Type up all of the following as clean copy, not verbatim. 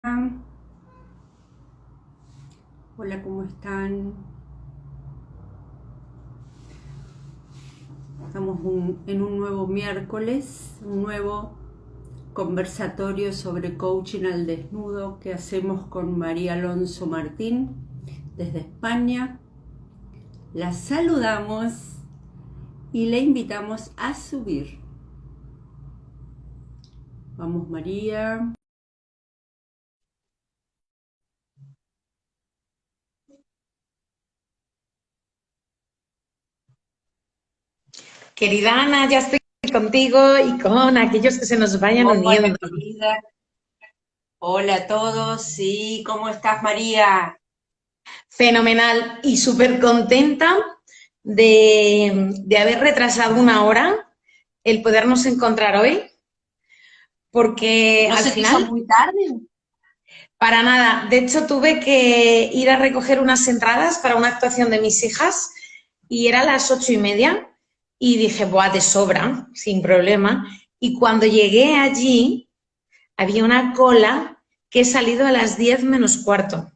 Hola, ¿cómo están? Estamos en un nuevo miércoles, un nuevo conversatorio sobre coaching al desnudo que hacemos con María Alonso Martín desde España. La saludamos y le invitamos a subir. Vamos, María. Querida Ana, ya estoy contigo y con aquellos que se nos vayan Hola, uniendo. querida. Hola a todos. Sí, ¿cómo estás, María? Fenomenal y súper contenta de haber retrasado una hora el podernos encontrar hoy, porque ¿No al se te hizo final, muy tarde? para nada, de hecho tuve que ir a recoger unas entradas para una actuación de mis hijas y era las 8:30 y dije, buah, de sobra, sin problema. Y cuando llegué allí, había una cola que he salido a las 10 menos cuarto.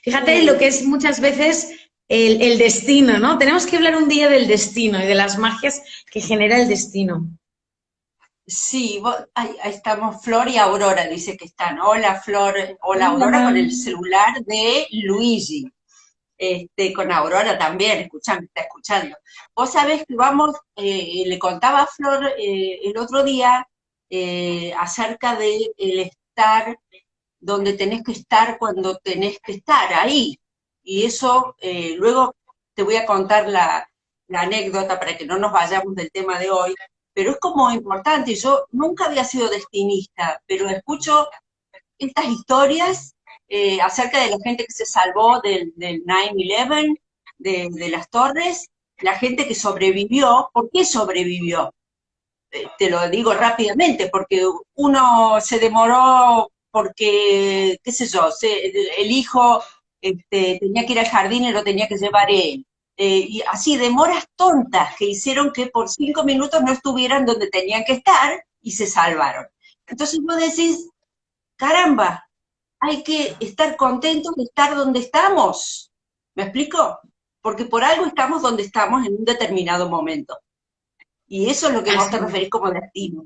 Fíjate lo que es muchas veces el destino, ¿no? Tenemos que hablar un día del destino y de las magias que genera el destino. Sí, ahí estamos, Flor y Aurora, dice que están. Hola, Flor, hola, Aurora, Hola. con el celular de Luigi. Con Aurora también, escuchando, está escuchando. Vos sabés que vamos, le contaba a Flor el otro día acerca de el estar donde tenés que estar cuando tenés que estar, ahí. Y eso, luego te voy a contar la anécdota para que no nos vayamos del tema de hoy, pero es como importante. Yo nunca había sido destinista, pero escucho estas historias acerca de la gente que se salvó del 9/11, de las torres, la gente que sobrevivió. ¿Por qué sobrevivió? Te lo digo rápidamente, porque uno se demoró porque, qué sé yo, el hijo tenía que ir al jardín y lo tenía que llevar él. Y así, demoras tontas que hicieron que por 5 minutos no estuvieran donde tenían que estar y se salvaron. Entonces vos decís, caramba, hay que estar contentos de estar donde estamos. ¿Me explico? Porque por algo estamos donde estamos en un determinado momento. Y eso es lo que vos te Así, referís como destino.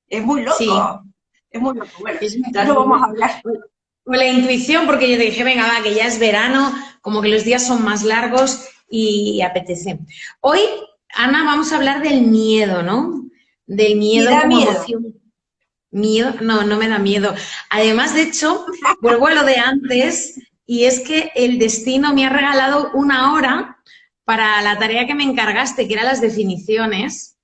Es muy sí, loco, es muy loco. Bueno, es ya lo vamos a hablar. o la intuición, porque yo dije, venga, va, que ya es verano, como que los días son más largos y apetece. Hoy, Ana, vamos a hablar del miedo, ¿no? Del Y miedo da como miedo. emoción. Miedo, no, no me da miedo. Además, de hecho, vuelvo a lo de antes y es que el destino me ha regalado una hora para la tarea que me encargaste, que eran las definiciones,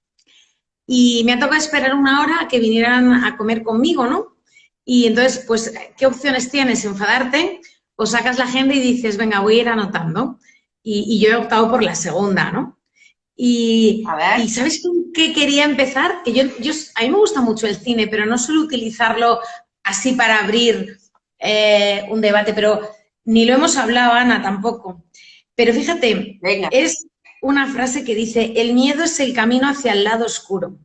y me ha tocado esperar una hora a que vinieran a comer conmigo, ¿no? Y entonces, pues, ¿qué opciones tienes? ¿Enfadarte? O sacas la agenda y dices, venga, voy a ir anotando. Y yo he optado por la segunda, ¿no? A Y ver, ¿sabes con qué quería empezar? Que a mí me gusta mucho el cine, pero no suelo utilizarlo así para abrir un debate, pero ni lo hemos hablado, Ana, tampoco. Pero fíjate, venga. es una frase que dice, el miedo es el camino hacia el lado oscuro.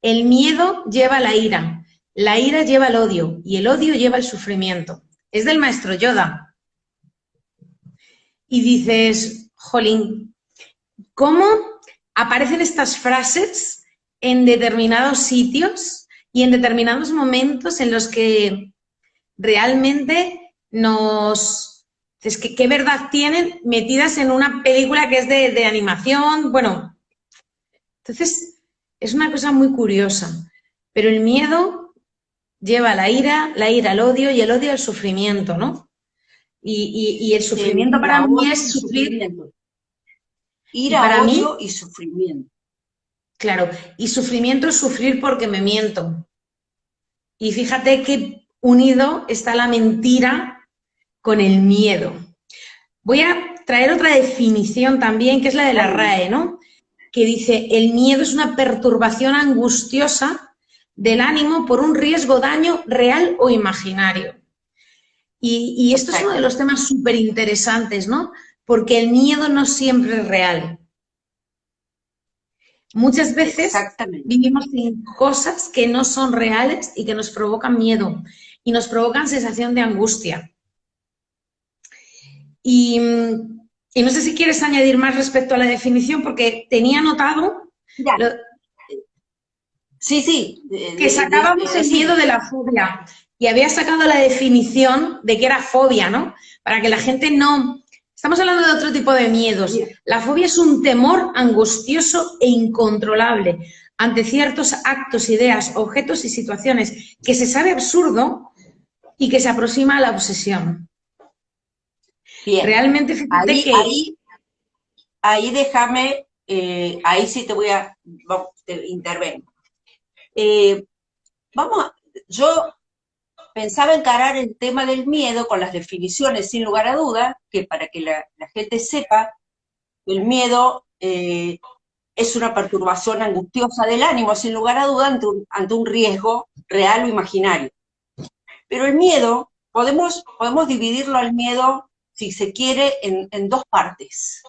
El miedo lleva la ira lleva el odio y el odio lleva el sufrimiento. Es del maestro Yoda. Y dices, jolín, ¿cómo aparecen estas frases en determinados sitios y en determinados momentos en los que realmente nos... Es que qué verdad tienen metidas en una película que es de animación. Bueno, entonces es una cosa muy curiosa. Pero el miedo lleva a la ira al odio y el odio al sufrimiento, ¿no? Y el sufrimiento para Ira, mí odio es y sufrir, sufrimiento. y Ira, para mí, odio y sufrimiento. claro, y sufrimiento es sufrir porque me miento. Y fíjate que unido está la mentira con el miedo. Voy a traer otra definición también, que es la de la Dale. RAE, ¿no? Que dice, el miedo es una perturbación angustiosa del ánimo por un riesgo daño real o imaginario. Y esto es uno de Perfecto. los temas súper interesantes, ¿no? Porque el miedo no siempre es real. Muchas veces Exactamente. vivimos en cosas que no son reales y que nos provocan miedo. y nos provocan sensación de angustia. Y no sé si quieres añadir más respecto a la definición, porque tenía notado sí, que sacábamos el miedo de la fobia y había sacado la definición de que era fobia, ¿no? Para que la gente no... Estamos hablando de otro tipo de miedos. La fobia es un temor angustioso e incontrolable ante ciertos actos, ideas, objetos y situaciones que se sabe absurdo y que se aproxima a la obsesión. Bien. Realmente, fíjate ahí déjame, ahí sí te voy a, intervengo. Yo pensaba encarar el tema del miedo con las definiciones, sin lugar a duda, que para que la gente sepa, el miedo es una perturbación angustiosa del ánimo, sin lugar a duda, ante un riesgo real o imaginario. Pero el miedo, podemos dividirlo al miedo, si se quiere, en dos partes.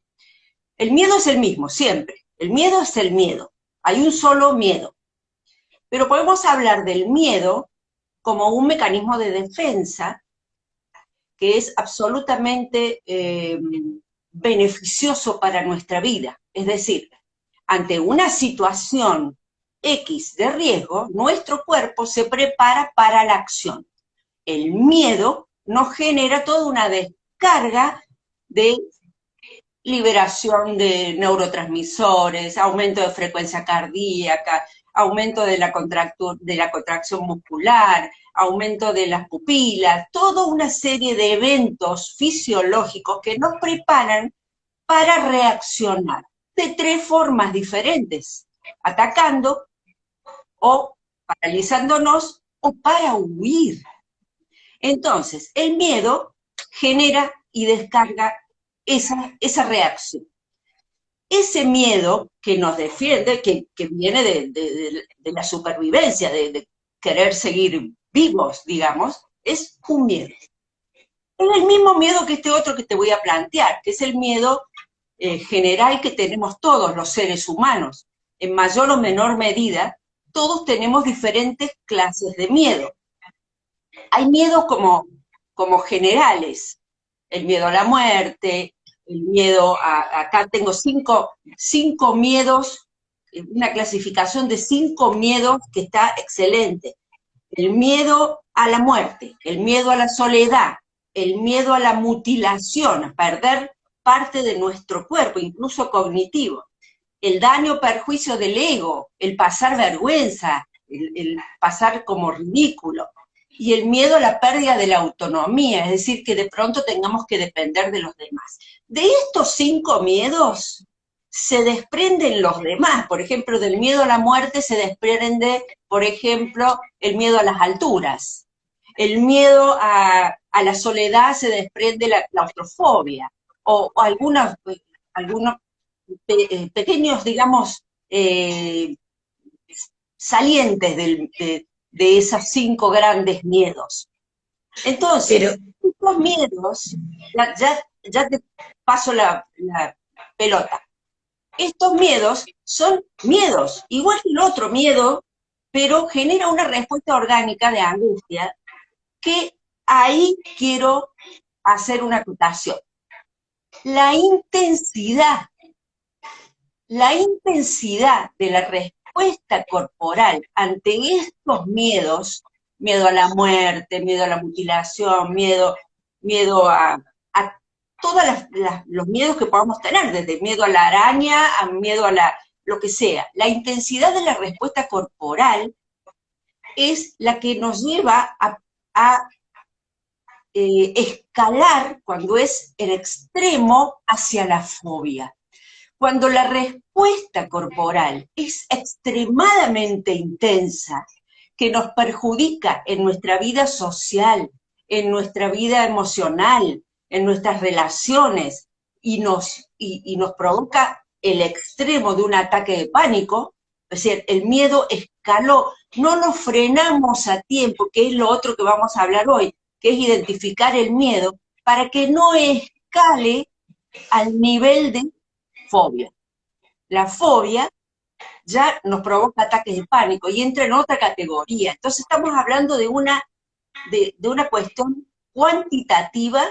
El miedo es el mismo, siempre. El miedo es el miedo. Hay un solo miedo. Pero podemos hablar del miedo como un mecanismo de defensa que es absolutamente beneficioso para nuestra vida. Es decir, ante una situación X de riesgo, nuestro cuerpo se prepara para la acción. El miedo nos genera toda una descarga de liberación de neurotransmisores, aumento de frecuencia cardíaca, aumento de la contracción muscular, aumento de las pupilas, toda una serie de eventos fisiológicos que nos preparan para reaccionar de tres formas diferentes: atacando, o paralizándonos, o para huir. Entonces, el miedo genera y descarga esa reacción. Ese miedo que nos defiende, que viene de la supervivencia, de querer seguir vivos, digamos, es un miedo. Es el mismo miedo que este otro que te voy a plantear, que es el miedo general que tenemos todos los seres humanos. En mayor o menor medida, todos tenemos diferentes clases de miedo. Hay miedos como generales, el miedo a la muerte, el miedo acá tengo cinco miedos, una clasificación de 5 miedos que está excelente. El miedo a la muerte, el miedo a la soledad, el miedo a la mutilación, a perder parte de nuestro cuerpo, incluso cognitivo, el daño o perjuicio del ego, el pasar vergüenza, el pasar como ridículo, y el miedo a la pérdida de la autonomía, es decir, que de pronto tengamos que depender de los demás. De estos 5 miedos se desprenden los demás. Por ejemplo, del miedo a la muerte se desprende, por ejemplo, el miedo a las alturas. El miedo a la soledad se desprende la claustrofobia, o algunos pequeños, digamos, salientes de esos 5 grandes miedos. Entonces, estos miedos, ya te paso la pelota. Estos miedos son miedos, igual que el otro miedo, pero genera una respuesta orgánica de angustia, que ahí quiero hacer una acotación. La intensidad de la respuesta corporal ante estos miedos, miedo a la muerte, miedo a la mutilación, miedo a todos los miedos que podamos tener, desde miedo a la araña a miedo a lo que sea. La intensidad de la respuesta corporal es la que nos lleva a escalar, cuando es el extremo, hacia la fobia. Cuando la respuesta corporal es extremadamente intensa, que nos perjudica en nuestra vida social, en nuestra vida emocional, en nuestras relaciones, y nos provoca el extremo de un ataque de pánico, es decir, el miedo escaló, no nos frenamos a tiempo, que es lo otro que vamos a hablar hoy, que es identificar el miedo, para que no escale al nivel de fobia. La fobia ya nos provoca ataques de pánico y entra en otra categoría. Entonces estamos hablando de una de una cuestión cuantitativa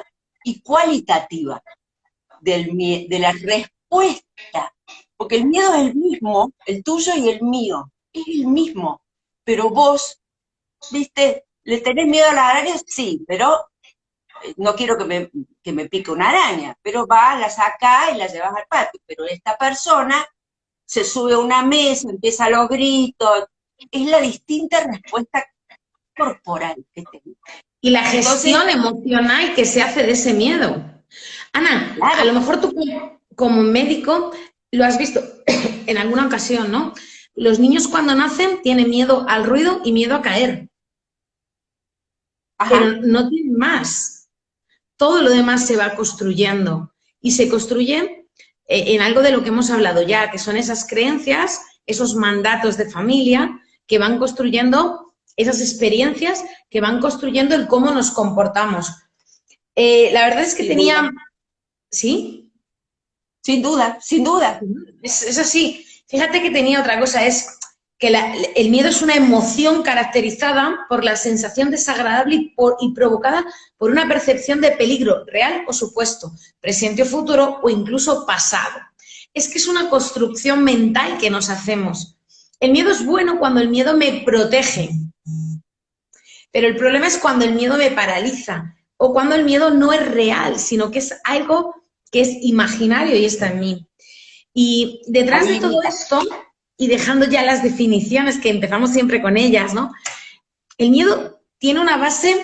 y cualitativa de la respuesta, porque el miedo es el mismo, el tuyo y el mío, es el mismo, pero vos, viste, ¿le tenés miedo a las arañas? Sí, pero no quiero que me pique una araña, pero va, la saca y la llevas al patio, pero esta persona se sube a una mesa, empieza los gritos, es la distinta respuesta corporal que tengo. Y la Entonces, gestión emocional que se hace de ese miedo. Ana, a claro, lo mejor tú como médico lo has visto en alguna ocasión, ¿no? Los niños cuando nacen tienen miedo al ruido y miedo a caer, pero ajá, no tienen más. Todo lo demás se va construyendo y se construye en algo de lo que hemos hablado ya, que son esas creencias, esos mandatos de familia que van construyendo esas experiencias que van construyendo el cómo nos comportamos. La verdad es que sin duda, tenía... ¿Sí? sin duda, sin duda. Es así. Fíjate que tenía otra cosa, es que el miedo es una emoción caracterizada por la sensación desagradable y provocada por una percepción de peligro real o supuesto, presente o futuro o incluso pasado. Es que es una construcción mental que nos hacemos. El miedo es bueno cuando el miedo me protege, pero el problema es cuando el miedo me paraliza o cuando el miedo no es real, sino que es algo que es imaginario y está en mí. Y A detrás mí de me todo limita. esto, y dejando ya las definiciones que empezamos siempre con ellas, ¿no? El miedo tiene una base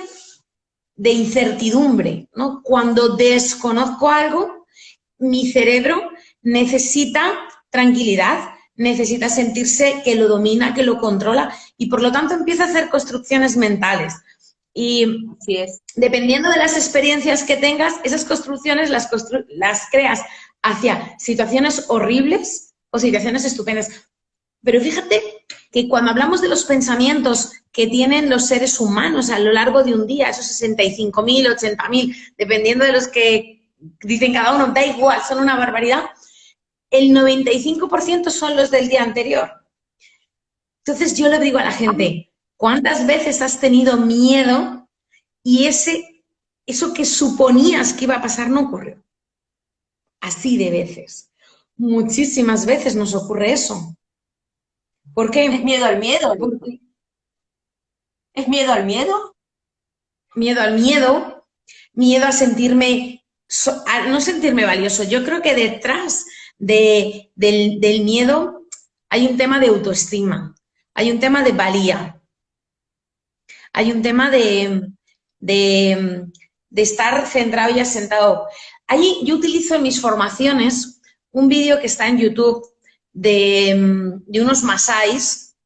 de incertidumbre, ¿no? Cuando desconozco algo, mi cerebro necesita tranquilidad, necesita sentirse que lo domina, que lo controla y por lo tanto empieza a hacer construcciones mentales. Y Así es. dependiendo de las experiencias que tengas, esas construcciones las creas hacia situaciones horribles o situaciones estupendas. Pero fíjate que cuando hablamos de los pensamientos que tienen los seres humanos a lo largo de un día, esos 65.000, 80.000, dependiendo de los que dicen cada uno, da igual, son una barbaridad, el 95% son los del día anterior. Entonces yo le digo a la gente, ¿cuántas veces has tenido miedo y eso que suponías que iba a pasar no ocurrió? Así de veces. Muchísimas veces nos ocurre eso. ¿Por ¿Es qué? miedo al miedo? Porque ¿Es miedo al miedo? miedo al miedo, miedo a sentirme, a no sentirme valioso. Yo creo que detrás del miedo hay un tema de autoestima, hay un tema de valía, hay un tema de estar centrado y asentado. Allí yo utilizo en mis formaciones un vídeo que está en YouTube de unos masáis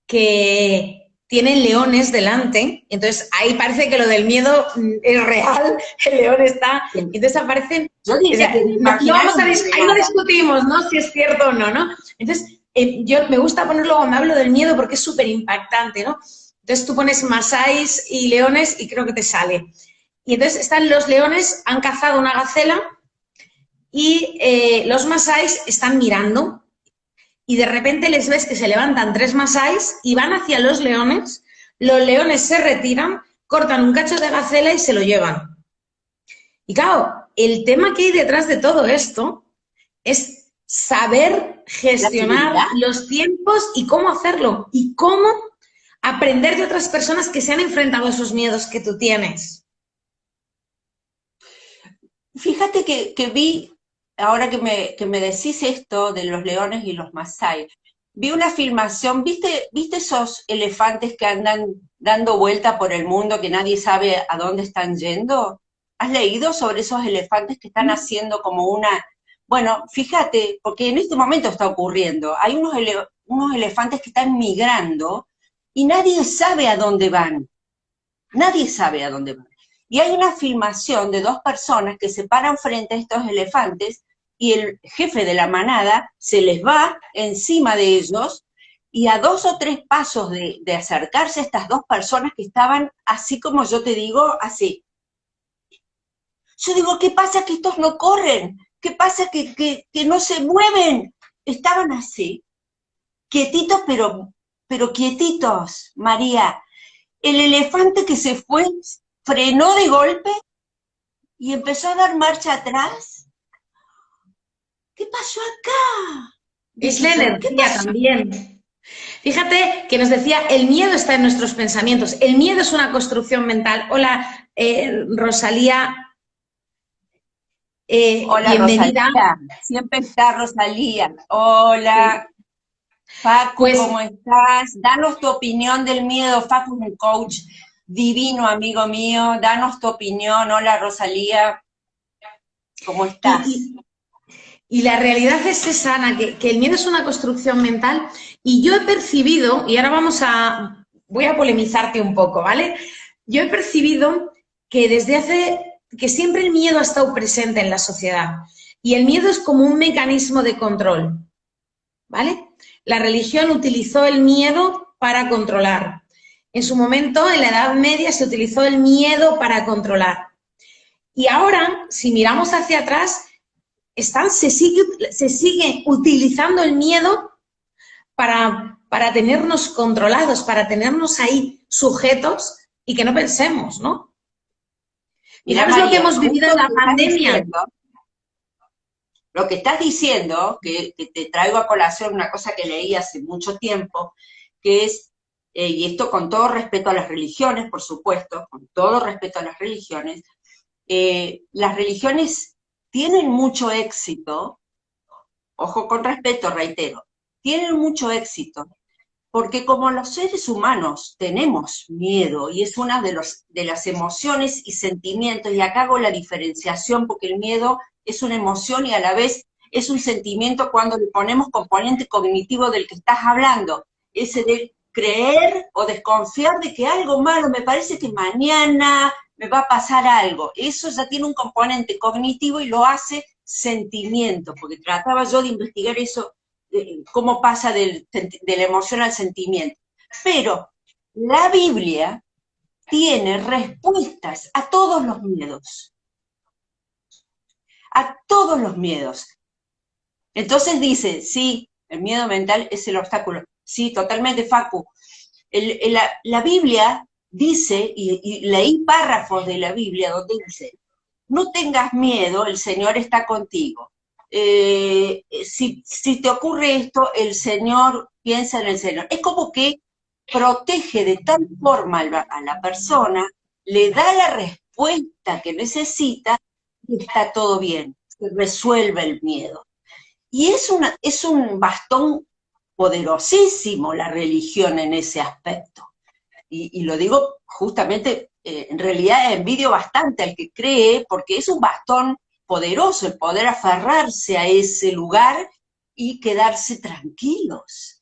que tienen leones delante, entonces ahí parece que lo del miedo es real, el león está, entonces aparecen, Yo o diría sea, que de no imaginar vamos no a, tiene ahí no nada. discutimos, ¿no? Si es cierto o no, ¿no? Entonces, yo me gusta ponerlo cuando hablo del miedo porque es súper impactante, ¿no? Entonces tú pones masáis y leones y creo que te sale. Y entonces están los leones, han cazado una gacela y los masáis están mirando y de repente les ves que se levantan tres masáis y van hacia los leones se retiran, cortan un cacho de gacela y se lo llevan. Y claro, el tema que hay detrás de todo esto es saber La gestionar seguridad. los tiempos y cómo hacerlo y cómo aprender de otras personas que se han enfrentado a esos miedos que tú tienes. Fíjate que vi, ahora que me decís esto de los leones y los masái, vi una filmación, ¿viste esos elefantes que andan dando vuelta por el mundo que nadie sabe a dónde están yendo? ¿Has leído sobre esos elefantes que están haciendo como una... Bueno, fíjate, porque en este momento está ocurriendo, hay unos elefantes que están migrando y nadie sabe a dónde van, nadie sabe a dónde van. Y hay una filmación de dos personas que se paran frente a estos elefantes y el jefe de la manada se les va encima de ellos y a 2 o 3 pasos de acercarse a estas dos personas que estaban así como yo te digo, así. Yo digo, ¿qué pasa que estos no corren? ¿Qué pasa que no se mueven? Estaban así, quietitos, pero quietitos, María. el elefante que se fue frenó de golpe y empezó a dar marcha atrás. ¿Qué pasó acá? Es Dije la yo, ¿qué energía pasó? también. Fíjate que nos decía, el miedo está en nuestros pensamientos. El miedo es una construcción mental. Hola, Rosalía, Hola bienvenida. Rosalía, siempre está Rosalía. Hola, Sí. Facu, Pues ¿cómo estás? Danos tu opinión del miedo. Facu es un coach divino, amigo mío. Danos tu opinión. Hola Rosalía, ¿cómo estás? y, y la realidad es esa, Ana, que el miedo es una construcción mental y yo he percibido, y ahora voy a polemizarte un poco, ¿vale? Yo he percibido que que siempre el miedo ha estado presente en la sociedad y el miedo es como un mecanismo de control, ¿vale? La religión utilizó el miedo para controlar. En su momento, en la Edad Media, se utilizó el miedo para controlar. Y ahora, si miramos hacia atrás, se sigue utilizando el miedo para tenernos controlados, para tenernos ahí sujetos y que no pensemos, ¿no? Mira Fijaros lo que María, hemos vivido justo en la pandemia. lo que estás diciendo, que te traigo a colación una cosa que leí hace mucho tiempo, que es, y esto con todo respeto a las religiones, por supuesto, con todo respeto a las religiones tienen mucho éxito, ojo con respeto, reitero, tienen mucho éxito, porque como los seres humanos tenemos miedo, y es una de las emociones y sentimientos, y acá hago la diferenciación porque el miedo es una emoción y a la vez es un sentimiento cuando le ponemos componente cognitivo del que estás hablando, ese de creer o desconfiar de que algo malo, me parece que mañana me va a pasar algo. Eso ya tiene un componente cognitivo y lo hace sentimiento, porque trataba yo de investigar eso, cómo pasa de la emoción al sentimiento. Pero la Biblia tiene respuestas a todos los miedos, a todos los miedos. Entonces dice, sí, el miedo mental es el obstáculo. Sí, totalmente, Facu. La Biblia dice, y leí párrafos de la Biblia donde dice, no tengas miedo, el Señor está contigo. Si te ocurre esto, el Señor piensa en el Señor. Es como que protege de tal forma a la persona, le da la respuesta que necesita y está todo bien, se resuelve el miedo. Y es un bastón poderosísimo la religión en ese aspecto. Y lo digo justamente, en realidad envidio bastante al que cree, porque es un bastón poderoso el poder aferrarse a ese lugar y quedarse tranquilos.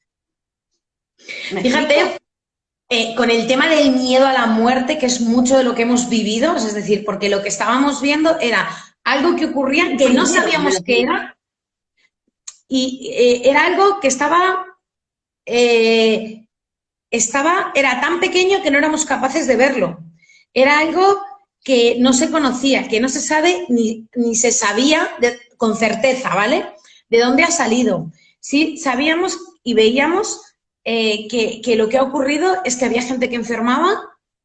¿Me explico? Fíjate, con el tema del miedo a la muerte, que es mucho de lo que hemos vivido, es decir, porque lo que estábamos viendo era algo que ocurría que no Primero, me sabíamos los qué digo. era y era algo que eh, era tan pequeño que no éramos capaces de verlo. Era algo que no se conocía, que no se sabe ni se sabía con certeza, ¿vale? De dónde ha salido. Sí, sabíamos y veíamos que lo que ha ocurrido es que había gente que enfermaba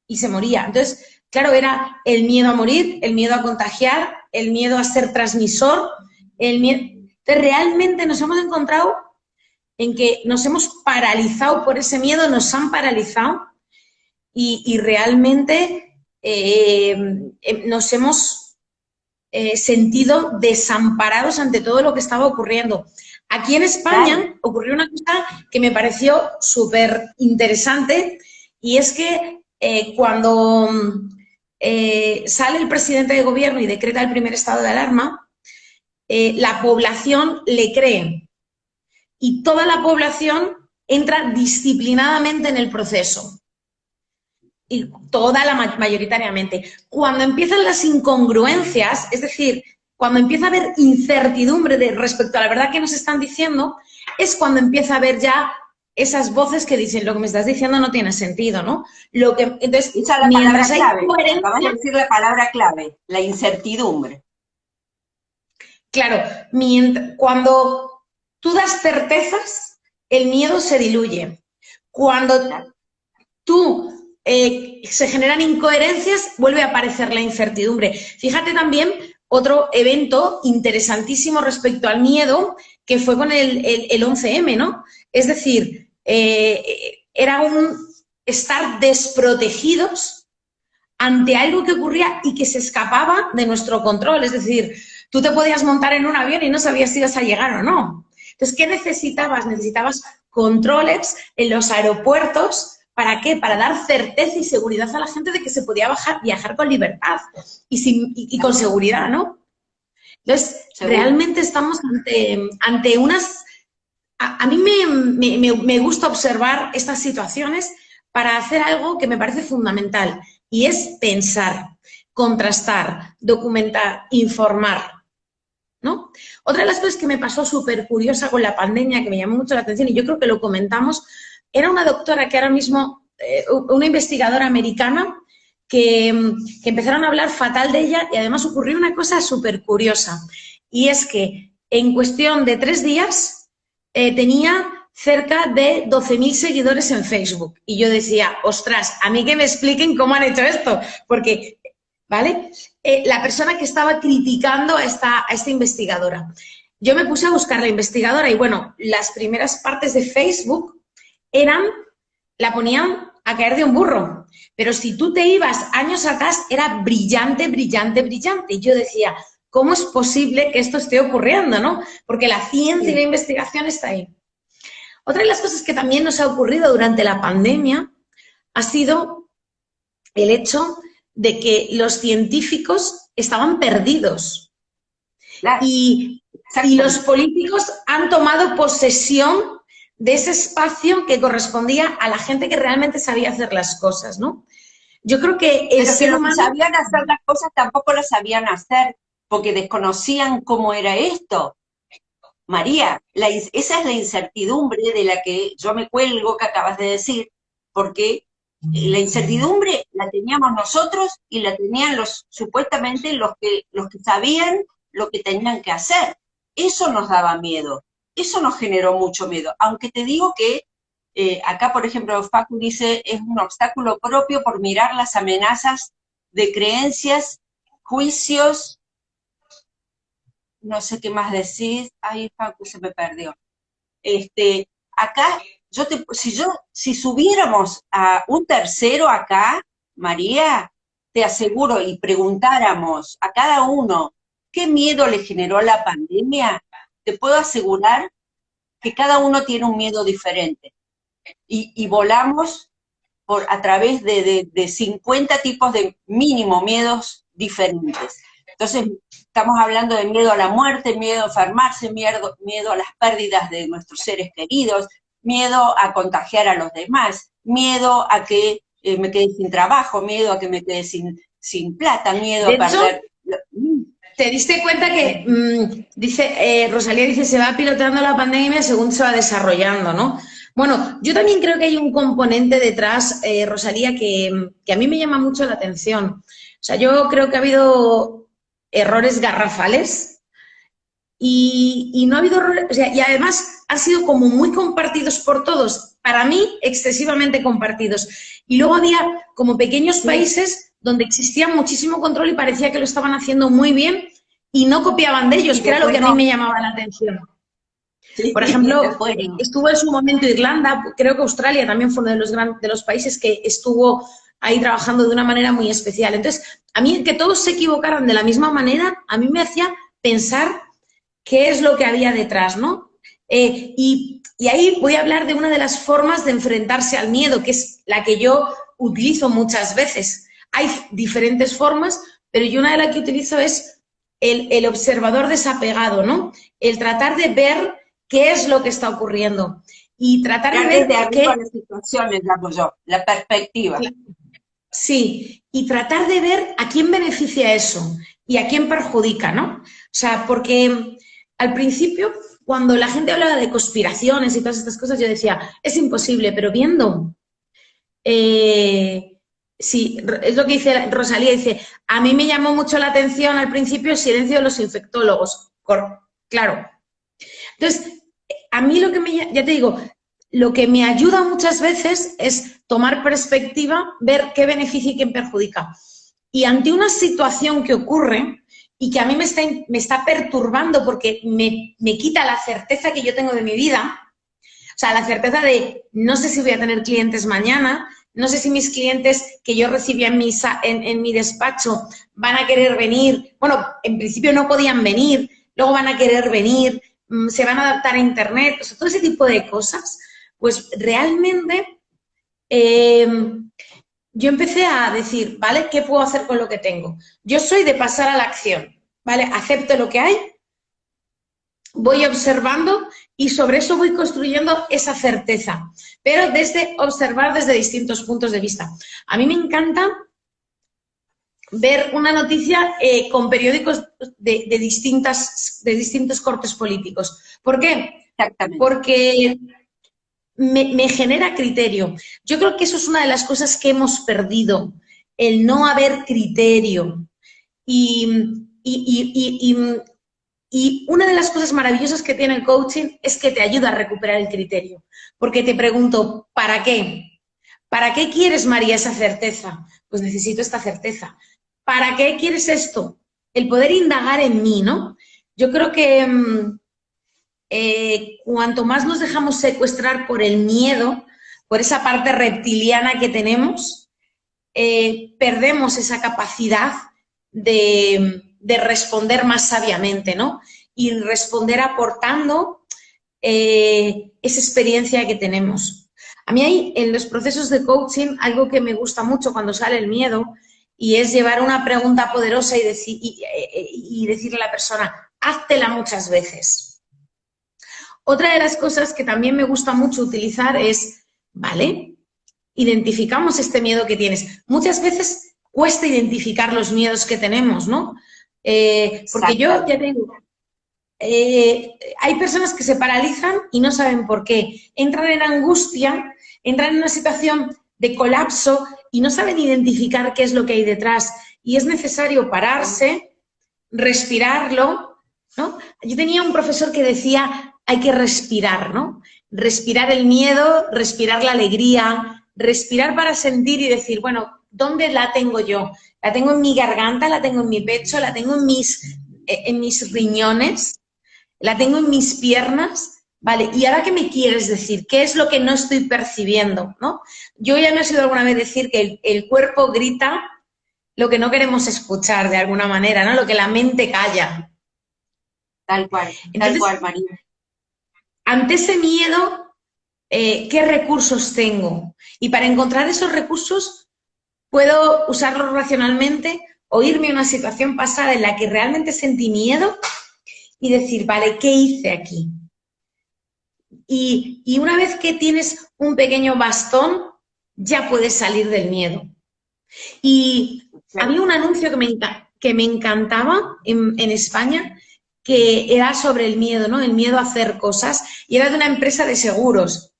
y se moría. Entonces, claro, era el miedo a morir, el miedo a contagiar, el miedo a ser transmisor, el miedo... Entonces, realmente nos hemos encontrado en que nos hemos paralizado por ese miedo, nos han paralizado y realmente nos hemos sentido desamparados ante todo lo que estaba ocurriendo. Aquí en Claro, España ocurrió una cosa que me pareció súper interesante y es que cuando sale el presidente de gobierno y decreta el primer estado de alarma, la población le cree y toda la población entra disciplinadamente en el proceso. Y toda la mayoritariamente. Cuando empiezan las incongruencias, es decir, cuando empieza a haber incertidumbre respecto a la verdad que nos están diciendo, es cuando empieza a haber ya esas voces que dicen lo que me estás diciendo no tiene sentido, ¿no? Entonces, esa es la mientras palabra hay clave. Acabas de coherencia, decir la palabra clave, la incertidumbre. claro, cuando tú das certezas, el miedo se diluye. Cuando Claro. tú se generan incoherencias, vuelve a aparecer la incertidumbre. Fíjate también otro evento interesantísimo respecto al miedo, que fue con el 11M, ¿no? Es decir, era un estar desprotegidos ante algo que ocurría y que se escapaba de nuestro control. Es decir, tú te podías montar en un avión y no sabías si ibas a llegar o no. Entonces, ¿qué necesitabas? Necesitabas controles en los aeropuertos. ¿Para qué? Para dar certeza y seguridad a la gente de que se podía viajar con libertad y con seguridad, ¿no? Entonces, realmente estamos ante unas... A mí me gusta observar estas situaciones para hacer algo que me parece fundamental, y es pensar, contrastar, documentar, informar, ¿no? Otra de las cosas que me pasó súper curiosa con la pandemia, que me llamó mucho la atención, y yo creo que lo comentamos, era una doctora que ahora mismo, una investigadora americana, que empezaron a hablar fatal de ella, y además ocurrió una cosa súper curiosa, y es que en cuestión de 3 días tenía cerca de 12.000 seguidores en Facebook. Y yo decía, ostras, a mí que me expliquen cómo han hecho esto, porque, ¿vale? La persona que estaba criticando a esta investigadora. Yo me puse a buscar la investigadora y, bueno, las primeras partes de Facebook la ponían a caer de un burro. Pero si tú te ibas años atrás, era brillante, brillante, brillante. Y yo decía, ¿cómo es posible que esto esté ocurriendo, no? Porque la ciencia y la investigación está ahí. Otra de las cosas que también nos ha ocurrido durante la pandemia ha sido el hecho de que los científicos estaban perdidos. Claro. Y los políticos han tomado posesión de ese espacio que correspondía a la gente que realmente sabía hacer las cosas, ¿no? Yo creo que el ser humano... Los que sabían hacer las cosas tampoco las sabían hacer, porque desconocían cómo era esto. María, esa es la incertidumbre de la que yo me cuelgo, que acabas de decir, porque la incertidumbre la teníamos nosotros y la tenían supuestamente los que sabían lo que tenían que hacer. Eso nos daba miedo, eso nos generó mucho miedo, aunque te digo que acá, por ejemplo, Facu dice, es un obstáculo propio por mirar las amenazas de creencias, juicios, no sé qué más decís, ay, Facu, se me perdió. Acá, si subiéramos a un tercero acá, María, te aseguro, y preguntáramos a cada uno qué miedo le generó la pandemia, te puedo asegurar que cada uno tiene un miedo diferente. Y volamos a través de 50 tipos de mínimo miedos diferentes. Entonces, estamos hablando de miedo a la muerte, miedo a enfermarse, miedo a las pérdidas de nuestros seres queridos, miedo a contagiar a los demás, miedo a que me quede sin trabajo, miedo a que me quede sin plata, miedo a perder... ¿Te diste cuenta que, Rosalía dice, se va pilotando la pandemia según se va desarrollando, ¿no? Bueno, yo también creo que hay un componente detrás, Rosalía, que a mí me llama mucho la atención. O sea, yo creo que ha habido errores garrafales y no ha habido errores, o sea, y además han sido como muy compartidos por todos, para mí excesivamente compartidos. Y luego había como pequeños países donde existía muchísimo control y parecía que lo estaban haciendo muy bien y no copiaban de ellos, que era lo que a mí me llamaba la atención. Por ejemplo, estuvo en su momento Irlanda, creo que Australia también fue uno de los países que estuvo ahí trabajando de una manera muy especial. Entonces, a mí que todos se equivocaran de la misma manera, a mí me hacía pensar qué es lo que había detrás, ¿no? Y ahí voy a hablar de una de las formas de enfrentarse al miedo, que es la que yo utilizo muchas veces. Hay diferentes formas, pero yo una de las que utilizo es el observador desapegado, ¿no? El tratar de ver qué es lo que está ocurriendo y tratar de ver desde arriba las situaciones, llamo yo, la perspectiva. Sí, y tratar de ver a quién beneficia eso y a quién perjudica, ¿no? O sea, porque al principio, cuando la gente hablaba de conspiraciones y todas estas cosas, yo decía, es imposible, pero viendo... sí, es lo que dice Rosalía, dice, a mí me llamó mucho la atención al principio el silencio de los infectólogos. Claro. Entonces, a mí lo que ya te digo, lo que me ayuda muchas veces es tomar perspectiva, ver qué beneficia y qué perjudica. Y ante una situación que ocurre y que a mí me está perturbando porque me quita la certeza que yo tengo de mi vida, o sea, la certeza de no sé si voy a tener clientes mañana, no sé si mis clientes que yo recibía en mi despacho van a querer venir. Bueno, en principio no podían venir, luego van a querer venir, se van a adaptar a Internet, o sea, todo ese tipo de cosas. Pues realmente yo empecé a decir, ¿vale? ¿Qué puedo hacer con lo que tengo? Yo soy de pasar a la acción, ¿vale? Acepto lo que hay, voy observando y sobre eso voy construyendo esa certeza, pero desde observar desde distintos puntos de vista. A mí me encanta ver una noticia con periódicos de distintos cortes políticos. ¿Por qué? Exactamente. Porque me genera criterio. Yo creo que eso es una de las cosas que hemos perdido, el no haber criterio. Y una de las cosas maravillosas que tiene el coaching es que te ayuda a recuperar el criterio. Porque te pregunto, ¿para qué? ¿Para qué quieres, María, esa certeza? Pues necesito esta certeza. ¿Para qué quieres esto? El poder indagar en mí, ¿no? Yo creo que cuanto más nos dejamos secuestrar por el miedo, por esa parte reptiliana que tenemos, perdemos esa capacidad de responder más sabiamente, ¿no? Y responder aportando esa experiencia que tenemos. A mí hay en los procesos de coaching algo que me gusta mucho cuando sale el miedo y es llevar una pregunta poderosa y decirle a la persona, háztela muchas veces. Otra de las cosas que también me gusta mucho utilizar es, ¿vale? Identificamos este miedo que tienes. Muchas veces cuesta identificar los miedos que tenemos, ¿no? Porque yo ya tengo, hay personas que se paralizan y no saben por qué. Entran en angustia, entran en una situación de colapso y no saben identificar qué es lo que hay detrás. Y es necesario pararse, respirarlo, ¿no? Yo tenía un profesor que decía, hay que respirar, ¿no? Respirar el miedo, respirar la alegría, respirar para sentir y decir, bueno, ¿dónde la tengo yo? ¿La tengo en mi garganta? ¿La tengo en mi pecho? ¿La tengo en mis riñones? ¿La tengo en mis piernas? Vale, ¿y ahora qué me quieres decir? ¿Qué es lo que no estoy percibiendo? ¿No? Yo ya me he oído alguna vez decir que el cuerpo grita lo que no queremos escuchar de alguna manera, ¿no? Lo que la mente calla. Tal Entonces, cual, María. ante ese miedo, ¿qué recursos tengo? Y para encontrar esos recursos, puedo usarlos racionalmente o irme a una situación pasada en la que realmente sentí miedo y decir, vale, ¿qué hice aquí? Y una vez que tienes un pequeño bastón, ya puedes salir del miedo. Y había un anuncio que me encantaba en España, que era sobre el miedo, ¿no? El miedo a hacer cosas, y era de una empresa de seguros.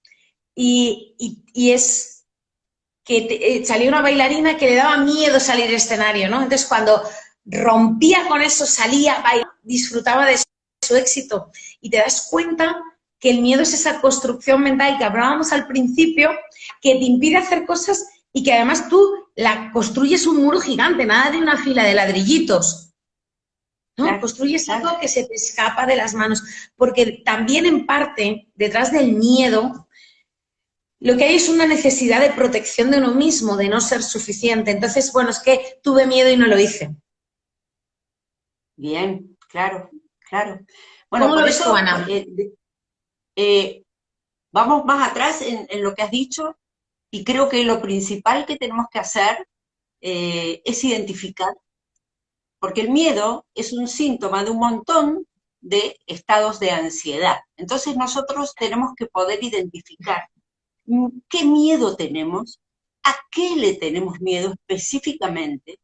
Y es que salía una bailarina que le daba miedo salir al escenario, ¿no? Entonces, cuando rompía con eso, salía, bailaba, disfrutaba de su éxito. Y te das cuenta que el miedo es esa construcción mental que hablábamos al principio, que te impide hacer cosas y que además tú la construyes un muro gigante, nada de una fila de ladrillitos, ¿no? Claro, Construyes claro. algo que se te escapa de las manos, porque también en parte, detrás del miedo, lo que hay es una necesidad de protección de uno mismo, de no ser suficiente. Entonces, bueno, es que tuve miedo y no lo hice. Bien, claro, claro. Bueno, ¿Cómo lo por ves tú, eso Ana? vamos más atrás en lo que has dicho y creo que lo principal que tenemos que hacer es identificar, porque el miedo es un síntoma de un montón de estados de ansiedad. Entonces nosotros tenemos que poder identificar qué miedo tenemos, a qué le tenemos miedo específicamente,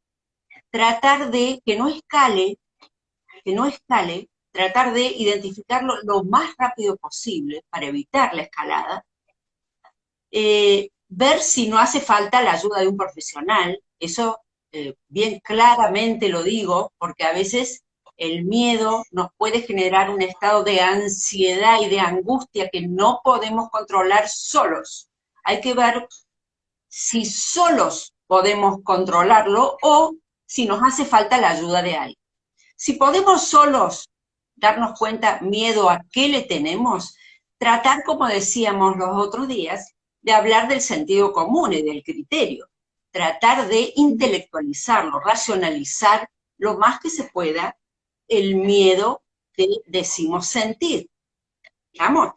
tratar de que no escale, tratar de identificarlo lo más rápido posible para evitar la escalada, ver si no hace falta la ayuda de un profesional, eso bien claramente lo digo, porque a veces El miedo nos puede generar un estado de ansiedad y de angustia que no podemos controlar solos. Hay que ver si solos podemos controlarlo o si nos hace falta la ayuda de alguien. Si podemos solos darnos cuenta miedo a qué le tenemos, tratar, como decíamos los otros días, de hablar del sentido común y del criterio, tratar de intelectualizarlo, racionalizar lo más que se pueda el miedo que decimos sentir. ¿Vamos?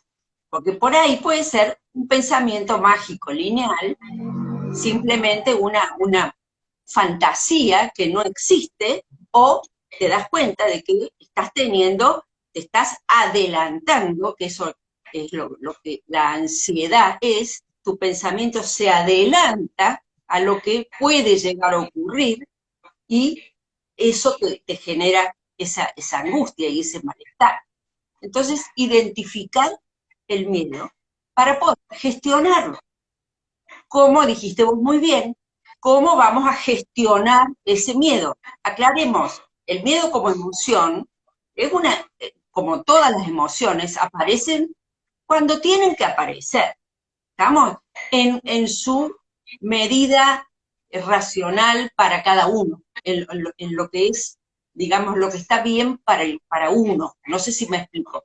Porque por ahí puede ser un pensamiento mágico, lineal, simplemente una fantasía que no existe, o te das cuenta de que estás teniendo, te estás adelantando, que eso es lo que la ansiedad es, tu pensamiento se adelanta a lo que puede llegar a ocurrir y eso te genera esa angustia y ese malestar. Entonces, identificar el miedo para poder gestionarlo. Como dijiste vos muy bien, ¿cómo vamos a gestionar ese miedo? Aclaremos, el miedo como emoción es como todas las emociones, aparecen cuando tienen que aparecer. Estamos en su medida racional para cada uno, en lo que es, digamos, lo que está bien para uno. No sé si me explico.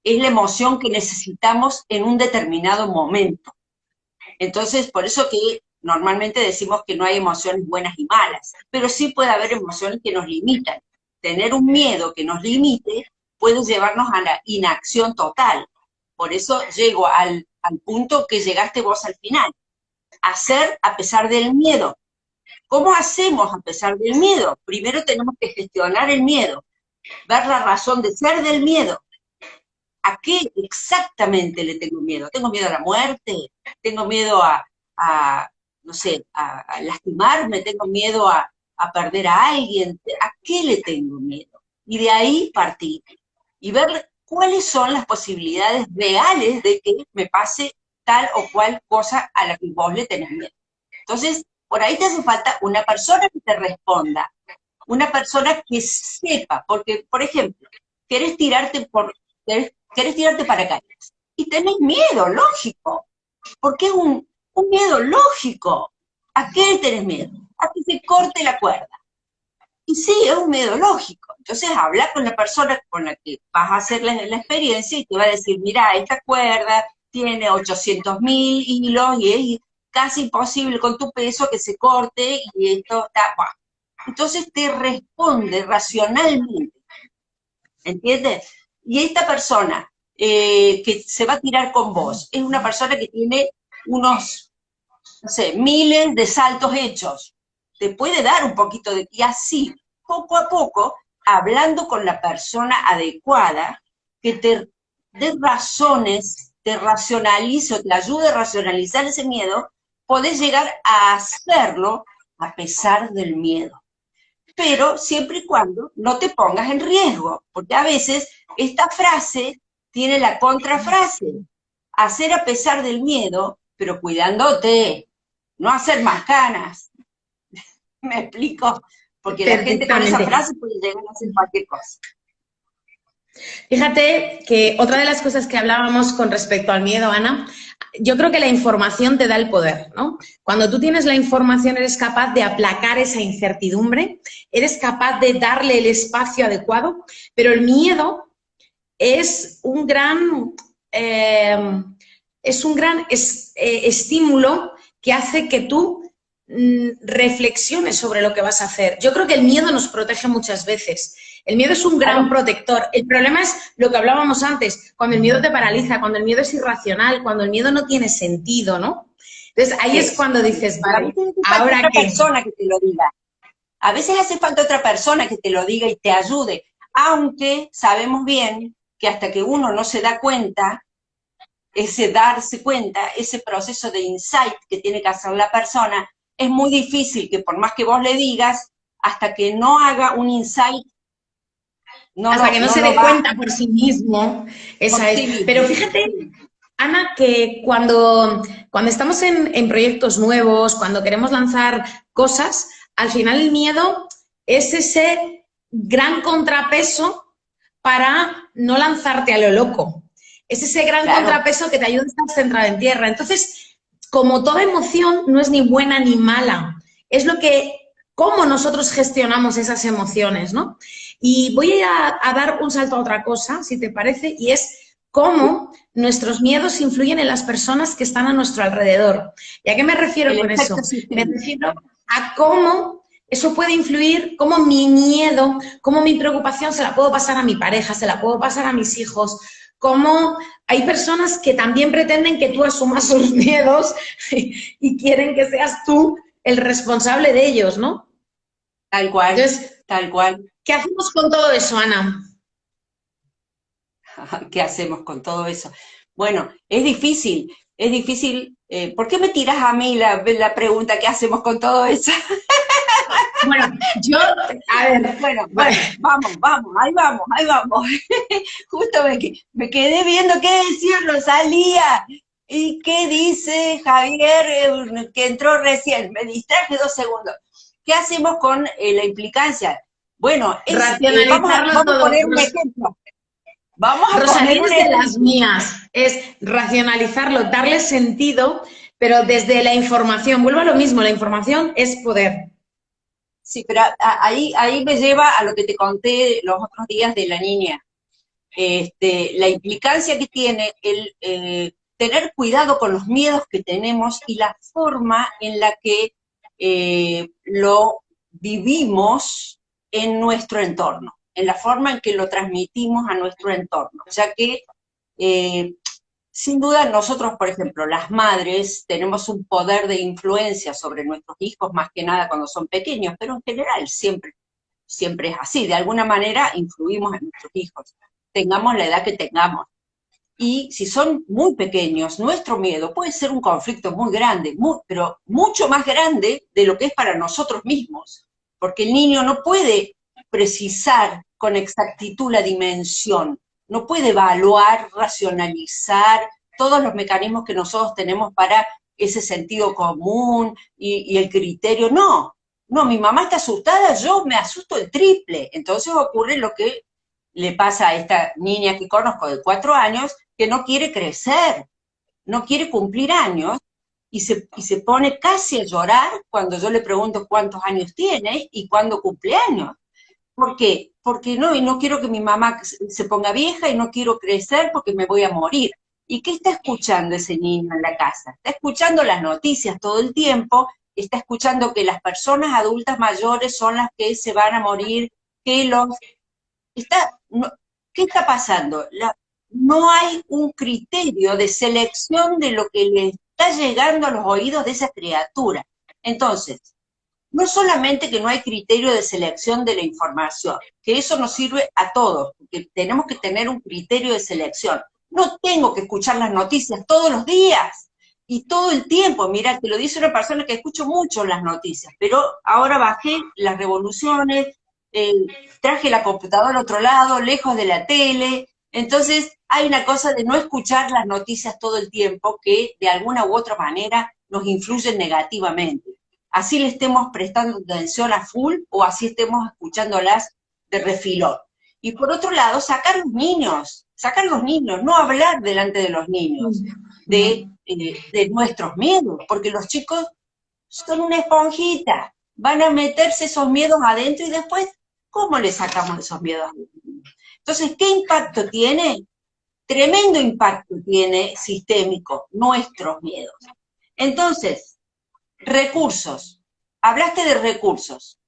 Es la emoción que necesitamos en un determinado momento. Entonces, por eso que normalmente decimos que no hay emociones buenas y malas, pero sí puede haber emociones que nos limitan. Tener un miedo que nos limite puede llevarnos a la inacción total. Por eso llego al punto que llegaste vos al final. Hacer a pesar del miedo. ¿Cómo hacemos a pesar del miedo? Primero tenemos que gestionar el miedo, ver la razón de ser del miedo. ¿A qué exactamente le tengo miedo? ¿Tengo miedo a la muerte? ¿Tengo miedo no sé, a lastimarme? ¿Tengo miedo a perder a alguien? ¿A qué le tengo miedo? Y de ahí partir y ver cuáles son las posibilidades reales de que me pase tal o cual cosa a la que vos le tenés miedo. Entonces, por ahí te hace falta una persona que te responda, una persona que sepa, porque, por ejemplo, querés tirarte paracaídas y tenés miedo, lógico, porque es un miedo lógico. ¿A qué tenés miedo? A que se corte la cuerda. Y sí, es un miedo lógico. Entonces habla con la persona con la que vas a hacer la experiencia y te va a decir, mira, esta cuerda tiene 800.000 hilos y es casi imposible con tu peso que se corte y esto está... Bueno. Entonces te responde racionalmente, ¿entiendes? Y esta persona que se va a tirar con vos es una persona que tiene unos, no sé, miles de saltos hechos. Te puede dar un poquito de... Y así, poco a poco, hablando con la persona adecuada, que te dé razones, te racionalice o te ayude a racionalizar ese miedo, podés llegar a hacerlo a pesar del miedo. Pero siempre y cuando no te pongas en riesgo, porque a veces esta frase tiene la contrafrase, hacer a pesar del miedo, pero cuidándote, no hacer más canas. ¿Me explico? Porque la gente con esa frase puede llegar a hacer cualquier cosa. Fíjate que otra de las cosas que hablábamos con respecto al miedo, Ana, yo creo que la información te da el poder, ¿no? Cuando tú tienes la información eres capaz de aplacar esa incertidumbre, eres capaz de darle el espacio adecuado, pero el miedo es un gran estímulo que hace que tú reflexiones sobre lo que vas a hacer. Yo creo que el miedo nos protege muchas veces. El miedo es un gran protector. El problema es lo que hablábamos antes, cuando el miedo te paraliza, cuando el miedo es irracional, cuando el miedo no tiene sentido, ¿no? Entonces ahí es cuando dices, vale, ahora qué. Persona que te lo diga. A veces hace falta otra persona que te lo diga y te ayude, aunque sabemos bien que hasta que uno no se da cuenta, ese darse cuenta, ese proceso de insight que tiene que hacer la persona, es muy difícil que por más que vos le digas, hasta que no haga un insight, hasta que no se dé cuenta por sí mismo. Esa es. Pero fíjate, Ana, que cuando estamos en proyectos nuevos, cuando queremos lanzar cosas, al final el miedo es ese gran contrapeso para no lanzarte a lo loco. Es ese gran contrapeso que te ayuda a estar centrado en tierra. Entonces, como toda emoción, no es ni buena ni mala. Es cómo nosotros gestionamos esas emociones, ¿no? Y voy a dar un salto a otra cosa, si te parece, y es cómo nuestros miedos influyen en las personas que están a nuestro alrededor. ¿Y a qué me refiero con eso? Me refiero a cómo eso puede influir, cómo mi miedo, cómo mi preocupación se la puedo pasar a mi pareja, se la puedo pasar a mis hijos, cómo hay personas que también pretenden que tú asumas sus miedos y quieren que seas tú el responsable de ellos, ¿no? Tal cual, entonces, tal cual. ¿Qué hacemos con todo eso, Ana? ¿Qué hacemos con todo eso? Bueno, es difícil, es difícil. ¿Por qué me tiras a mí la pregunta, ¿qué hacemos con todo eso? Bueno, yo, a ver. Bueno, vamos, ahí vamos. Justo me quedé viendo qué decía Rosalía y qué dice Javier, que entró recién. Me distraje 2 segundos. ¿Qué hacemos con la implicancia? Bueno, vamos a poner un ejemplo. Rosalía es de las mías, es racionalizarlo, darle sentido, pero desde la información. Vuelvo a lo mismo, la información es poder. Sí, pero ahí me lleva a lo que te conté los otros días de la niña. La implicancia que tiene el tener cuidado con los miedos que tenemos y la forma en la que lo vivimos en nuestro entorno, en la forma en que lo transmitimos a nuestro entorno, ya que sin duda nosotros, por ejemplo, las madres, tenemos un poder de influencia sobre nuestros hijos, más que nada cuando son pequeños, pero en general siempre es así, de alguna manera influimos en nuestros hijos, tengamos la edad que tengamos. Y si son muy pequeños, nuestro miedo puede ser un conflicto muy grande, pero mucho más grande de lo que es para nosotros mismos, porque el niño no puede precisar con exactitud la dimensión, no puede evaluar, racionalizar todos los mecanismos que nosotros tenemos para ese sentido común y el criterio. No, mi mamá está asustada, yo me asusto el triple. Entonces ocurre lo que le pasa a esta niña que conozco de 4 años, que no quiere crecer, no quiere cumplir años, y se pone casi a llorar cuando yo le pregunto cuántos años tiene y cuándo cumple años. ¿Por qué? Porque no, y no quiero que mi mamá se ponga vieja y no quiero crecer porque me voy a morir. ¿Y qué está escuchando ese niño en la casa? Está escuchando las noticias todo el tiempo, está escuchando que las personas adultas mayores son las que se van a morir, que los ¿qué está pasando? No hay un criterio de selección de lo que le está llegando a los oídos de esa criatura. Entonces, no solamente que no hay criterio de selección de la información, que eso nos sirve a todos, porque tenemos que tener un criterio de selección. No tengo que escuchar las noticias todos los días y todo el tiempo. Mira, te lo dice una persona que escucho mucho las noticias, pero ahora bajé las revoluciones, eh, traje la computadora al otro lado, lejos de la tele. Entonces, hay una cosa de no escuchar las noticias todo el tiempo que de alguna u otra manera nos influyen negativamente. Así le estemos prestando atención a full o así estemos escuchándolas de refilón. Y por otro lado, sacar los niños, no hablar delante de los niños de nuestros miedos, porque los chicos son una esponjita, van a meterse esos miedos adentro y después, ¿cómo le sacamos esos miedos? Entonces, ¿qué impacto tiene? Tremendo impacto tiene sistémico, nuestros miedos. Entonces, recursos. Hablaste de recursos.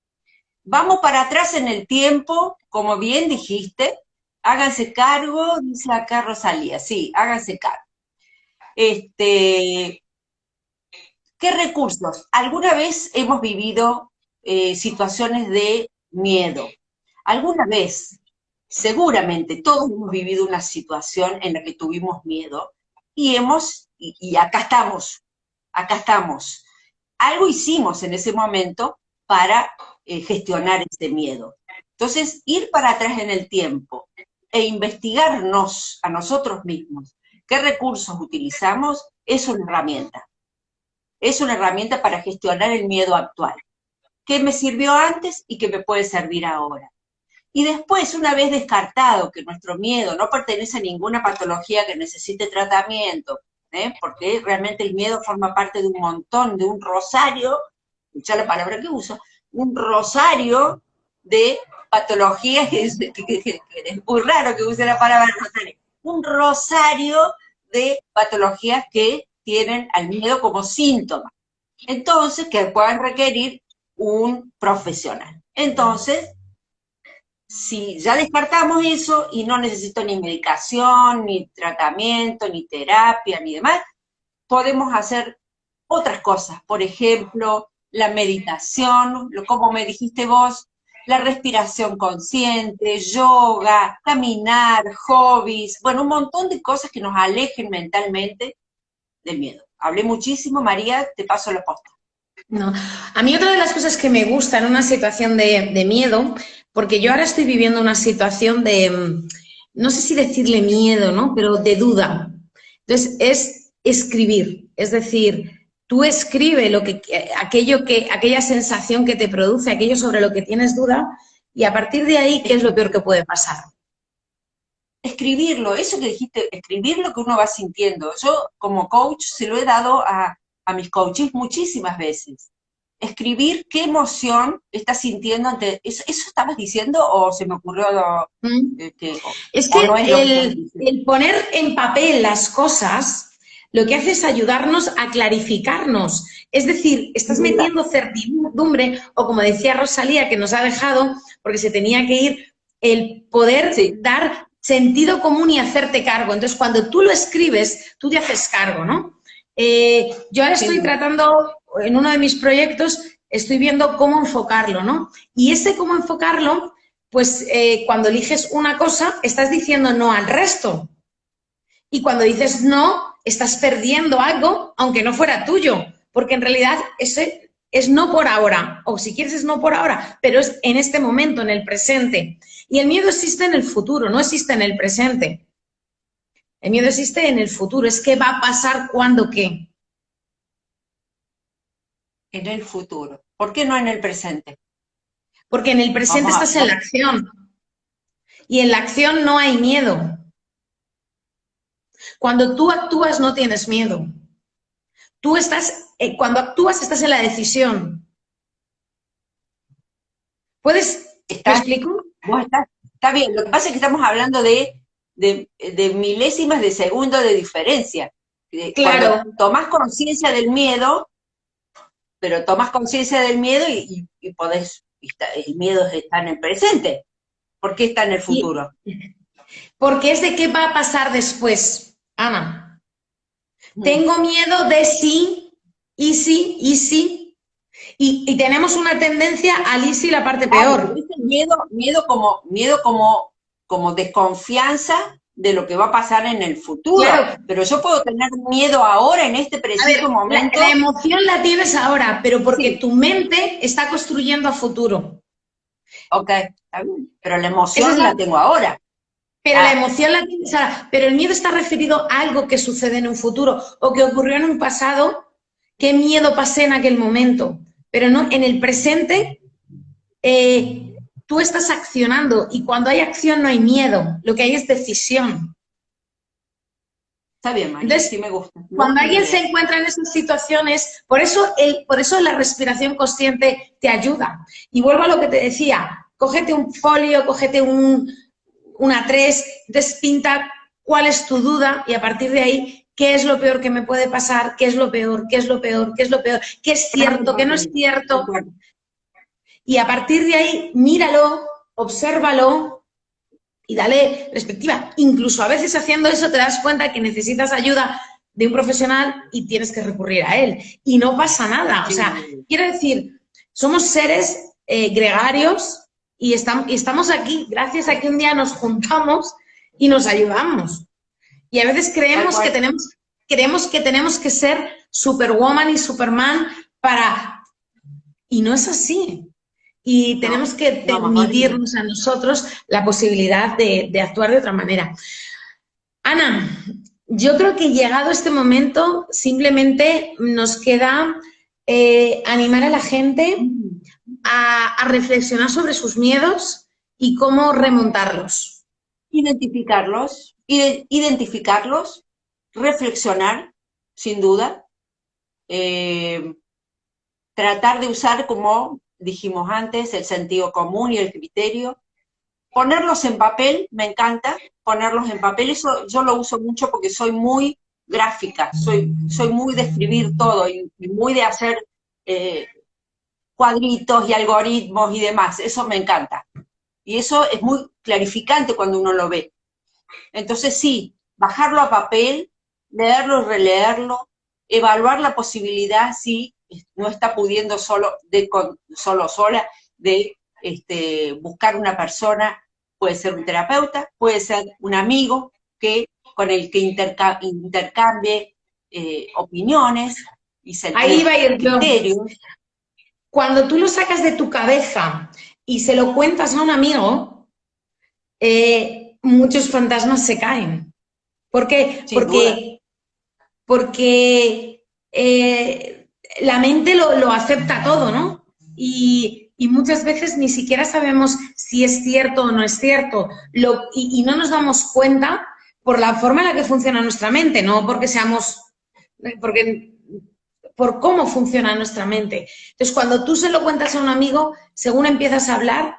Vamos para atrás en el tiempo, como bien dijiste, háganse cargo, dice acá Rosalía, sí, háganse cargo. ¿Qué recursos? ¿Alguna vez hemos vivido situaciones de miedo? ¿Alguna vez? Seguramente todos hemos vivido una situación en la que tuvimos miedo y acá estamos. Algo hicimos en ese momento para gestionar ese miedo. Entonces, ir para atrás en el tiempo e investigarnos a nosotros mismos qué recursos utilizamos es una herramienta. Es una herramienta para gestionar el miedo actual. ¿Qué me sirvió antes y qué me puede servir ahora? Y después, una vez descartado que nuestro miedo no pertenece a ninguna patología que necesite tratamiento, porque realmente el miedo forma parte de un montón, de un rosario, escuchá la palabra que uso, un rosario de patologías, que es muy raro que use la palabra rosario, un rosario de patologías que tienen al miedo como síntoma. Entonces, que puedan requerir un profesional. Entonces, si ya descartamos eso y no necesito ni medicación, ni tratamiento, ni terapia, ni demás, podemos hacer otras cosas. Por ejemplo, la meditación, como me dijiste vos, la respiración consciente, yoga, caminar, hobbies, bueno, un montón de cosas que nos alejen mentalmente del miedo. Hablé muchísimo, María, te paso la posta. No. A mí otra de las cosas que me gusta en una situación de miedo, porque yo ahora estoy viviendo una situación de, no sé si decirle miedo, ¿no? Pero de duda. Entonces, es escribir. Es decir, tú escribe aquella sensación que te produce, aquello sobre lo que tienes duda, y a partir de ahí, ¿qué es lo peor que puede pasar? Escribirlo, eso que dijiste, escribir lo que uno va sintiendo. Yo, como coach, se lo he dado a mis coaches muchísimas veces. Escribir qué emoción estás sintiendo ante... ¿Eso estabas diciendo o se me ocurrió Es o que no es lo que el poner en papel las cosas lo que hace es ayudarnos a clarificarnos. Es decir, estás metiendo certidumbre, o como decía Rosalía, que nos ha dejado, porque se tenía que ir, el poder dar sentido común y hacerte cargo. Entonces, cuando tú lo escribes, tú te haces cargo, ¿no? Yo ahora estoy tratando, en uno de mis proyectos, estoy viendo cómo enfocarlo, ¿no? Y ese cómo enfocarlo, pues cuando eliges una cosa, estás diciendo no al resto. Y cuando dices no, estás perdiendo algo, aunque no fuera tuyo, porque en realidad ese es no por ahora, o si quieres es no por ahora, pero es en este momento, en el presente. Y el miedo existe en el futuro, no existe en el presente. El miedo existe en el futuro, es qué va a pasar, cuándo, qué. en el futuro. ¿Por qué no en el presente? Porque en el presente estás en la acción. Y en la acción no hay miedo. Cuando tú actúas no tienes miedo. Cuando actúas estás en la decisión. ¿Me explico? Está bien, lo que pasa es que estamos hablando de milésimas de segundo de diferencia. Claro. Cuando tomás conciencia del miedo, pero tomás conciencia del miedo y podés, el miedo está en el presente. ¿Por qué está en el futuro? Porque es de qué va a pasar después, Ana. Tengo miedo de sí, y sí, y sí. Y tenemos una tendencia al y sí, la parte peor. Miedo como desconfianza de lo que va a pasar en el futuro. Claro. Pero yo puedo tener miedo ahora, en este preciso momento. La emoción la tienes ahora, pero porque tu mente está construyendo a futuro. Ok, está bien. Pero la emoción la tengo ahora. Pero la emoción la tienes ahora. Pero el miedo está referido a algo que sucede en un futuro o que ocurrió en un pasado. ¿Qué miedo pasé en aquel momento? Pero no, en el presente tú estás accionando y cuando hay acción no hay miedo, lo que hay es decisión. Está bien, María, entonces, sí me gusta. Cuando alguien se encuentra en esas situaciones, por eso la respiración consciente te ayuda. Y vuelvo a lo que te decía, cógete un folio, cógete una 3, despinta cuál es tu duda y a partir de ahí, ¿qué es lo peor que me puede pasar? ¿Qué es lo peor? ¿Qué es lo peor? ¿Qué es lo peor? ¿Qué es cierto? ¿Qué no es cierto? Y a partir de ahí, míralo, obsérvalo y dale perspectiva. Incluso a veces haciendo eso te das cuenta que necesitas ayuda de un profesional y tienes que recurrir a él. Y no pasa nada. O sea, quiero decir, somos seres gregarios y estamos aquí gracias a que un día nos juntamos y nos ayudamos. Y a veces creemos que tenemos que ser Superwoman y Superman para... Y no es así. Y tenemos que permitirnos a nosotros la posibilidad de actuar de otra manera. Ana, yo creo que llegado este momento simplemente nos queda animar a la gente a reflexionar sobre sus miedos y cómo remontarlos. Identificarlos, reflexionar, sin duda, eh, tratar de usar, como dijimos antes, el sentido común y el criterio, ponerlos en papel, me encanta ponerlos en papel, eso yo lo uso mucho porque soy muy gráfica, soy muy de escribir todo y muy de hacer eh, cuadritos y algoritmos y demás, eso me encanta. Y eso es muy clarificante cuando uno lo ve. Entonces sí, bajarlo a papel, leerlo y releerlo, evaluar la posibilidad si no está pudiendo sola, de buscar una persona, puede ser un terapeuta, puede ser un amigo con el que intercambie opiniones y Ahí va a ir yo. criterios. Cuando tú lo sacas de tu cabeza y se lo cuentas a un amigo, muchos fantasmas se caen. ¿Por qué? Sin duda. Porque la mente lo acepta todo, ¿no? Y muchas veces ni siquiera sabemos si es cierto o no es cierto. Y no nos damos cuenta por la forma en la que funciona nuestra mente, no porque seamos, porque por cómo funciona nuestra mente. Entonces, cuando tú se lo cuentas a un amigo, según empiezas a hablar,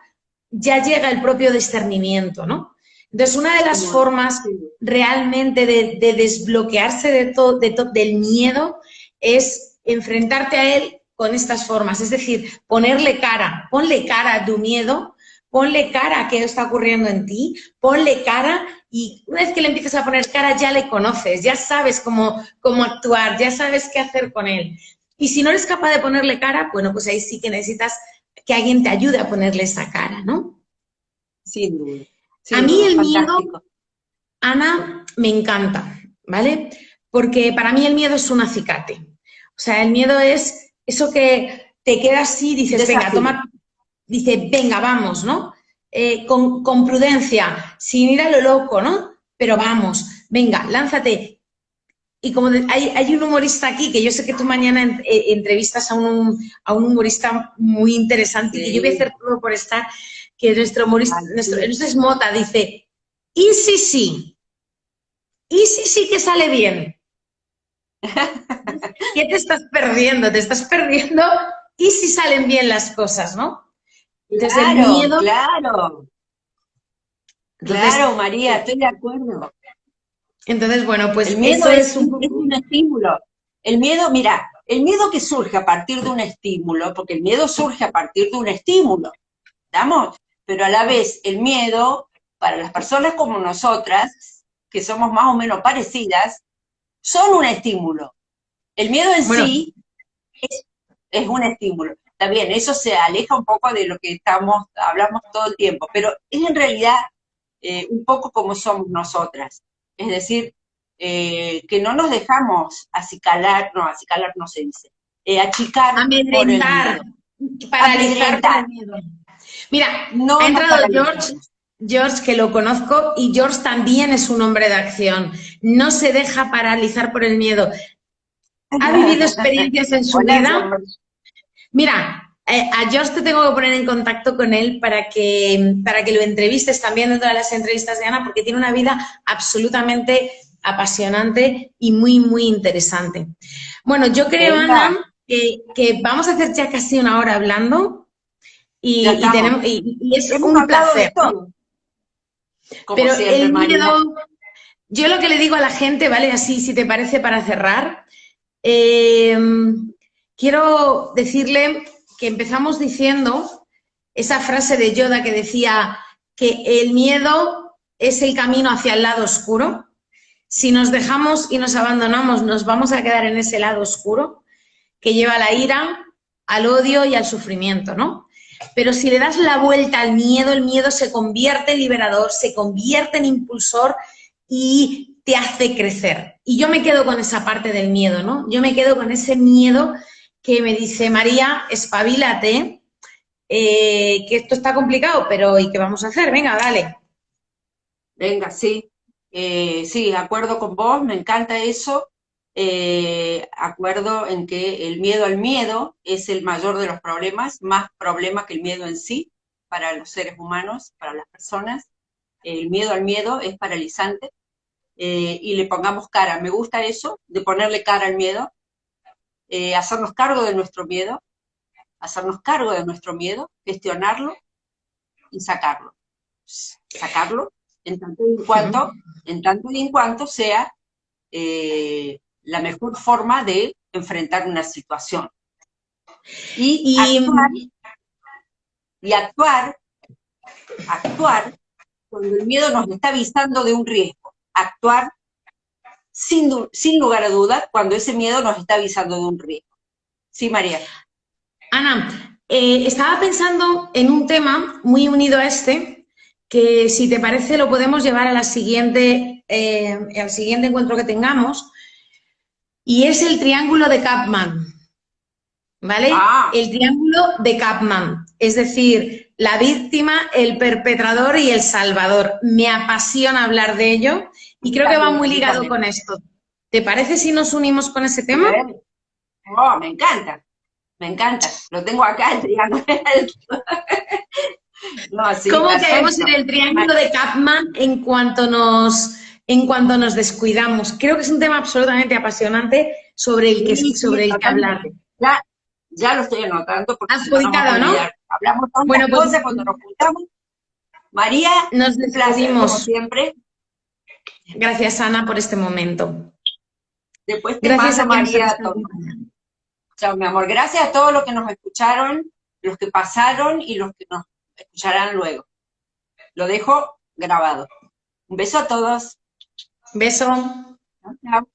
ya llega el propio discernimiento, ¿no? Entonces, una de las formas realmente de desbloquearse del miedo es enfrentarte a él con estas formas, es decir, ponle cara a tu miedo, ponle cara a qué está ocurriendo en ti, ponle cara y una vez que le empiezas a poner cara ya le conoces, ya sabes cómo actuar, ya sabes qué hacer con él. Y si no eres capaz de ponerle cara, bueno, pues ahí sí que necesitas que alguien te ayude a ponerle esa cara, ¿no? Sin duda, A sin mí duda, el miedo, fantástico. Ana, me encanta, ¿vale? Porque para mí el miedo es un acicate. O sea, el miedo es eso que te queda así, dices, venga, Desafío. toma, dice, venga, vamos, ¿no? Con prudencia, sin ir a lo loco, ¿no? Pero vamos, venga, lánzate. Y como hay un humorista aquí, que yo sé que tú mañana entrevistas a un humorista muy interesante, que yo voy a Sí. hacer todo por estar, que nuestro humorista, Ay, nuestro es Mota, dice, ¿y si sí? ¿Y si sí que sale bien? ¿Qué te estás perdiendo? Te estás perdiendo y si salen bien las cosas, ¿no? Entonces el claro, miedo, claro, entonces, claro, María, estoy de acuerdo. bueno, El pues miedo eso es un es poco, un estímulo. El miedo, mira, el miedo que surge a partir de un estímulo, porque el miedo surge a partir de un estímulo, ¿estamos? Pero a la vez el miedo, para las personas como nosotras, que somos más o menos parecidas, son un estímulo. El miedo en bueno, sí es un estímulo. Está bien, eso se aleja un poco de lo que hablamos todo el tiempo, pero es en realidad un poco como somos nosotras. Es decir, que no nos dejamos acicalar no se dice, achicar por el amedrentar, miedo, paralizar por el amedrentar, miedo. Mira, no ha nos entrado George, paralizamos. George que lo conozco y George también es un hombre de acción. No se deja paralizar por el miedo. Ha vivido experiencias en su Hola, vida. George. Mira, a George te tengo que poner en contacto con él para que lo entrevistes también dentro de las entrevistas de Ana, porque tiene una vida absolutamente apasionante y muy, muy interesante. Bueno, yo creo, Venga, Ana, que vamos a hacer ya casi una hora hablando ya y estamos. es Hemos un hablado de placer, ¿no? todo, como Pero siempre, el María. miedo, yo lo que le digo a la gente, ¿vale? Así, si te parece, para cerrar, eh, quiero decirle que empezamos diciendo esa frase de Yoda que decía que el miedo es el camino hacia el lado oscuro. Si nos dejamos y nos abandonamos, nos vamos a quedar en ese lado oscuro que lleva a la ira, al odio y al sufrimiento, ¿no? Pero si le das la vuelta al miedo, el miedo se convierte en liberador, se convierte en impulsor y te hace crecer. Y yo me quedo con esa parte del miedo, ¿no? Yo me quedo con ese miedo que me dice, María, espabilate, que esto está complicado, pero ¿y qué vamos a hacer? Venga, dale. Venga, sí. Sí, acuerdo con vos, me encanta eso. Acuerdo en que el miedo al miedo es el mayor de los problemas, más problema que el miedo en sí, para los seres humanos, para las personas. El miedo al miedo es paralizante. Y le pongamos cara. Me gusta eso, de ponerle cara al miedo, hacernos cargo de nuestro miedo, gestionarlo y sacarlo. Sacarlo en tanto y en cuanto sea la mejor forma de enfrentar una situación. Y actuar cuando el miedo nos está avisando de un riesgo. Actuar sin lugar a dudas cuando ese miedo nos está avisando de un riesgo. Sí, María. Ana, estaba pensando en un tema muy unido a este, que si te parece lo podemos llevar a al siguiente encuentro que tengamos, y es el triángulo de Chapman, ¿vale? El triángulo de Chapman, es decir, la víctima, el perpetrador y el salvador. Me apasiona hablar de ello y creo que va muy ligado con esto. ¿Te parece si nos unimos con ese tema? Oh, me encanta. Lo tengo acá, el triángulo. No, sí, ¿Cómo perfecto. caemos en el triángulo de Chapman en cuanto nos descuidamos? Creo que es un tema absolutamente apasionante sobre el que hablar. Ya lo estoy anotando porque si no nos Adjudicado, vamos a olvidar. ¿no? Hablamos tantas Bueno, pues cosas cuando nos juntamos. María, nos un placer como despedimos. siempre. Gracias, Ana, por este momento. Después te Gracias mando, a quienes María, nos todo. acompañan. Chao, mi amor. Gracias a todos los que nos escucharon, los que pasaron y los que nos escucharán luego. Lo dejo grabado. Un beso a todos. Beso. Chao.